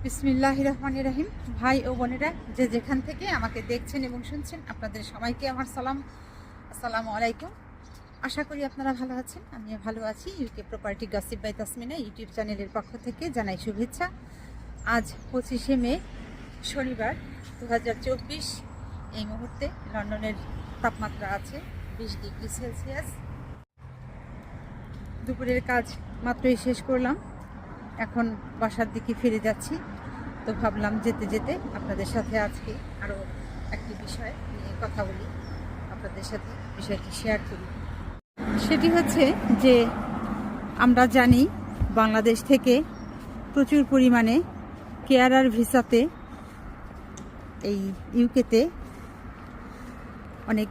বিসমিল্লাহির রহমানির রহিম। ভাই ও বোনেরা, যে যেখান থেকে আমাকে দেখছেন এবং শুনছেন, আপনাদের সবাইকে আমার সালাম, আসসালামু আলাইকুম। আশা করি আপনারা ভালো আছেন, আমিও ভালো আছি। UK property gossip by Tasmina YouTube চ্যানেলের পক্ষ থেকে জানাই শুভেচ্ছা। আজ 25শে মে, শনিবার 2024। এই মুহূর্তে লন্ডনের তাপমাত্রা আছে 20 ডিগ্রি সেলসিয়াস। দুপুরের কাজ মাত্রই শেষ করলাম, এখন বাসার দিকে ফিরে যাচ্ছি। তো ভাবলাম যেতে যেতে আপনাদের সাথে আজকে আরও একটি বিষয় নিয়ে কথা বলি, আপনাদের সাথে বিষয়টি শেয়ার করি। সেটি হচ্ছে যে আমরা জানি বাংলাদেশ থেকে প্রচুর পরিমাণে কেয়ারার ভিসাতে এই ইউকেতে অনেক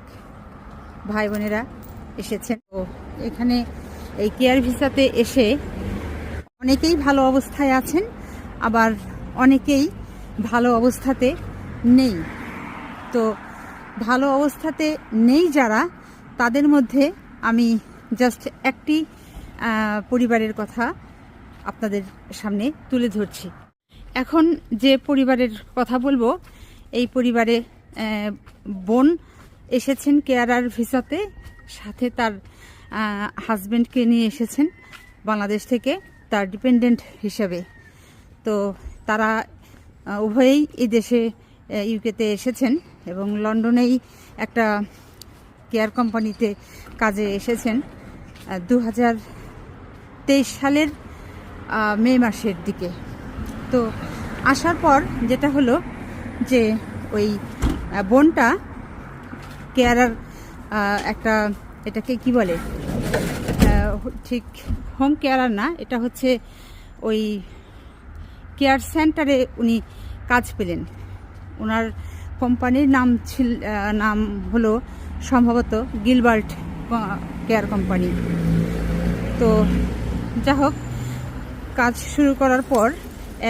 ভাই বোনেরা এসেছেন। তো এখানে এই কেয়ার ভিসাতে এসে অনেকেই ভালো অবস্থায় আছেন, আবার অনেকেই ভালো অবস্থাতে নেই। তো ভালো অবস্থাতে নেই যারা, তাদের মধ্যে আমি জাস্ট একটি পরিবারের কথা আপনাদের সামনে তুলে ধরছি। এখন যে পরিবারের কথা বলবো, এই পরিবারে বোন এসেছেন কেয়ারার ভিসাতে, সাথে তার হাজব্যান্ডকে নিয়ে এসেছেন বাংলাদেশ থেকে তার ডিপেন্ডেন্ট হিসেবে। তো তারা উভয়েই এই দেশে ইউকেতে এসেছেন এবং লন্ডনেই একটা কেয়ার কোম্পানিতে কাজে এসেছেন 2023 সালের মে মাসের দিকে। তো আসার পর যেটা হলো যে ওই বোনটা কেয়ারার একটা, এটাকে কি বলে, ঠিক হোম কেয়ারার না, এটা হচ্ছে ওই কেয়ার সেন্টারে উনি কাজ পেলেন। ওনার কোম্পানির নাম হলো সম্ভবত গিলবার্ট কেয়ার কোম্পানি। তো যা হোক, কাজ শুরু করার পর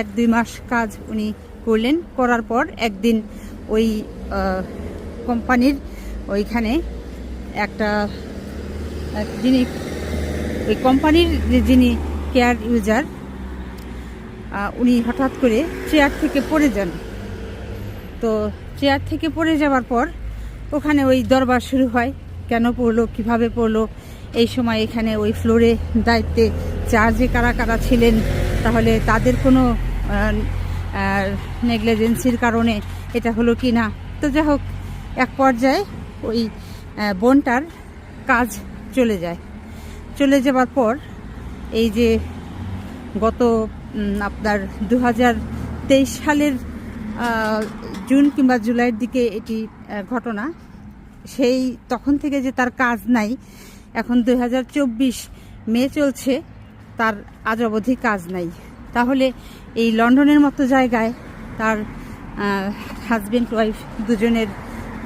1-2 মাস কাজ উনি করলেন। করার পর একদিন ওই কোম্পানির ওইখানে একটা যিনি ওই কোম্পানির যিনি কেয়ার ইউজার, উনি হঠাৎ করে চেয়ার থেকে পড়ে যান। তো চেয়ার থেকে পড়ে যাওয়ার পর ওখানে ওই দরবার শুরু হয়, কেন পড়লো, কিভাবে পড়লো। এই সময় এখানে ওই ফ্লোরে দায়িত্বে চার্জে কারা কারা ছিলেন, তাহলে তাদের কোনো নেগলিজেন্সির কারণে এটা হলো কি না। তো যাই হোক, এক পর্যায়ে ওই বোনটার কাজ চলে যাওয়ার পর এই যে গত আপনার 2023 সালের জুন কিংবা জুলাইয়ের দিকে এটি ঘটনা, সেই তখন থেকে যে তার কাজ নাই, এখন 2024 মে চলছে, তার আজ অবধি কাজ নাই। তাহলে এই লন্ডনের মতো জায়গায় তার হাজব্যান্ড ওয়াইফ দুজনের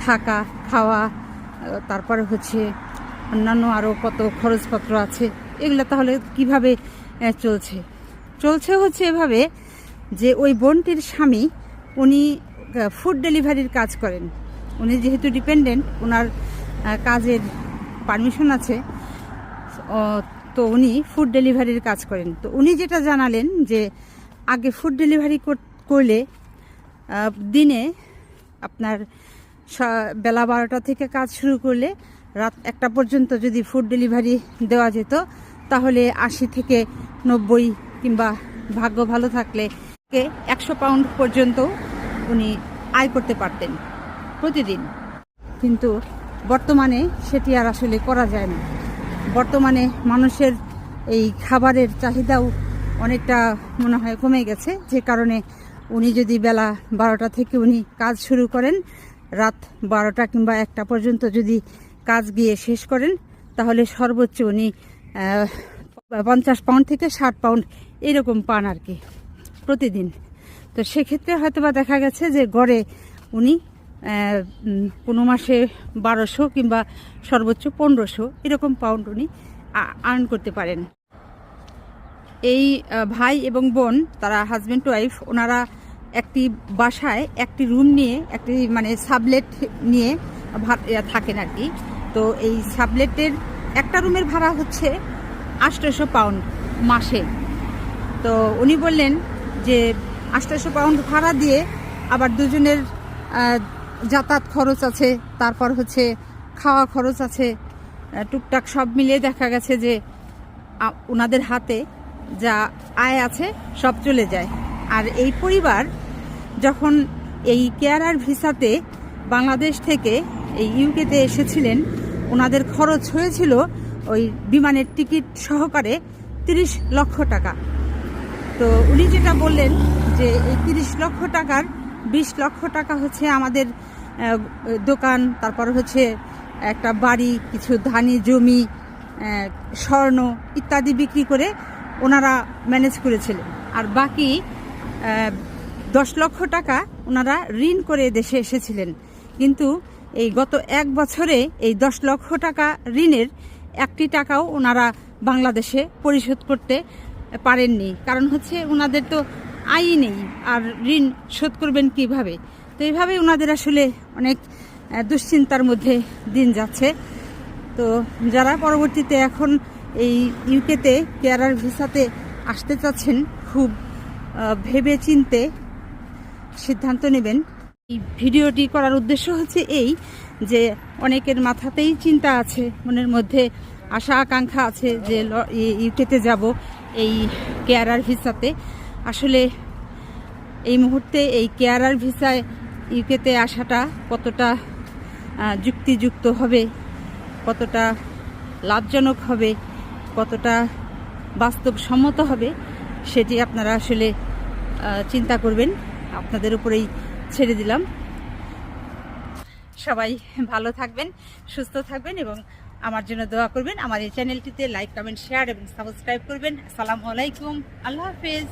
থাকা খাওয়া, তারপরে হচ্ছে অন্যান্য আরও কত খরচপত্র আছে, এগুলো তাহলে কিভাবে চলছে হচ্ছে এভাবে যে ওই বোনটির স্বামী উনি ফুড ডেলিভারির কাজ করেন। উনি যেহেতু ডিপেন্ডেন্ট, ওনার কাজের পারমিশন আছে, তো উনি ফুড ডেলিভারির কাজ করেন। তো উনি যেটা জানালেন যে আগে ফুড ডেলিভারি করলে দিনে আপনার বেলা 12টা থেকে কাজ শুরু করলে রাত 1টা পর্যন্ত যদি ফুড ডেলিভারি দেওয়া যেত, তাহলে 80 থেকে 90 কিংবা ভাগ্য ভালো থাকলে 100 পাউন্ড পর্যন্ত উনি আয় করতে পারতেন প্রতিদিন। কিন্তু বর্তমানে সেটি আর আসলে করা যায় না। বর্তমানে মানুষের এই খাবারের চাহিদাও অনেকটা মনে হয় কমে গেছে, যে কারণে উনি যদি বেলা 12টা থেকে উনি কাজ শুরু করেন, রাত 12টা কিংবা 1টা পর্যন্ত যদি কাজ গিয়ে শেষ করেন, তাহলে সর্বোচ্চ উনি 50 পাউন্ড থেকে 60 পাউন্ড এরকম পান আর কি প্রতিদিন। তো সেক্ষেত্রে হয়তো বা দেখা গেছে যে গড়ে উনি কোনো মাসে 1200 কিংবা সর্বোচ্চ 1500 এরকম পাউন্ড উনি আর্ন করতে পারেন। এই ভাই এবং বোন, তারা হাজব্যান্ড ওয়াইফ, ওনারা একটি বাসায় একটি রুম নিয়ে, একটি মানে সাবলেট নিয়ে থাকেন আর কি। তো এই সাবলেটের একটা রুমের ভাড়া হচ্ছে 800 পাউন্ড মাসে। তো উনি বললেন যে 800 পাউন্ড ভাড়া দিয়ে আবার দুজনের যাতায়াত খরচ আছে, তারপর হচ্ছে খাওয়া খরচ আছে, টুকটাক সব মিলিয়ে দেখা গেছে যে ওনাদের হাতে যা আয় আছে সব চলে যায়। আর এই পরিবার যখন এই কেয়ারার ভিসাতে বাংলাদেশ থেকে এই ইউকেতে এসেছিলেন, ওনাদের খরচ হয়েছিল ওই বিমানের টিকিট সহকারে 30 লক্ষ টাকা। তো উনি যেটা বললেন যে এই 30 লক্ষ টাকার 20 লক্ষ টাকা হচ্ছে আমাদের দোকান, তারপর হচ্ছে একটা বাড়ি, কিছু ধানি জমি, স্বর্ণ ইত্যাদি বিক্রি করে ওনারা ম্যানেজ করেছিলেন। আর বাকি 10 লক্ষ টাকা ওনারা ঋণ করে দেশে এসেছিলেন। কিন্তু এই গত 1 বছরে এই 10 লক্ষ টাকা ঋণের 1টি টাকাও ওনারা বাংলাদেশে পরিশোধ করতে পারেননি। কারণ হচ্ছে ওনাদের তো আয়ই নেই, আর ঋণ শোধ করবেন কিভাবে? তো এইভাবে ওনাদের আসলে অনেক দুশ্চিন্তার মধ্যে দিন যাচ্ছে। তো যারা পরবর্তীতে এখন এই ইউকেতে কেয়ারার ভিসাতে আসতে চাচ্ছেন, খুব ভেবে চিনতে সিদ্ধান্ত নেবেন। এই ভিডিওটি করার উদ্দেশ্য হচ্ছে এই যে অনেকের মাথাতেই চিন্তা আছে, মনের মধ্যে আশা আকাঙ্ক্ষা আছে যে ইউকেতে যাব এই কেয়ারার ভিসাতে। আসলে এই মুহূর্তে এই কেয়ারার ভিসায় ইউকেতে আসাটা কতটা যুক্তিযুক্ত হবে, কতটা লাভজনক হবে, কতটা বাস্তবসম্মত হবে, সেটি আপনারা আসলে চিন্তা করবেন। আপনাদের উপরেই ছেড়ে দিলাম। সবাই ভালো থাকবেন, সুস্থ থাকবেন এবং আমার জন্য দোয়া করবেন। আমার এই চ্যানেলটিতে লাইক, কমেন্ট, শেয়ার এবং সাবস্ক্রাইব করবেন। আসসালামু আলাইকুম, আল্লাহ হাফেজ।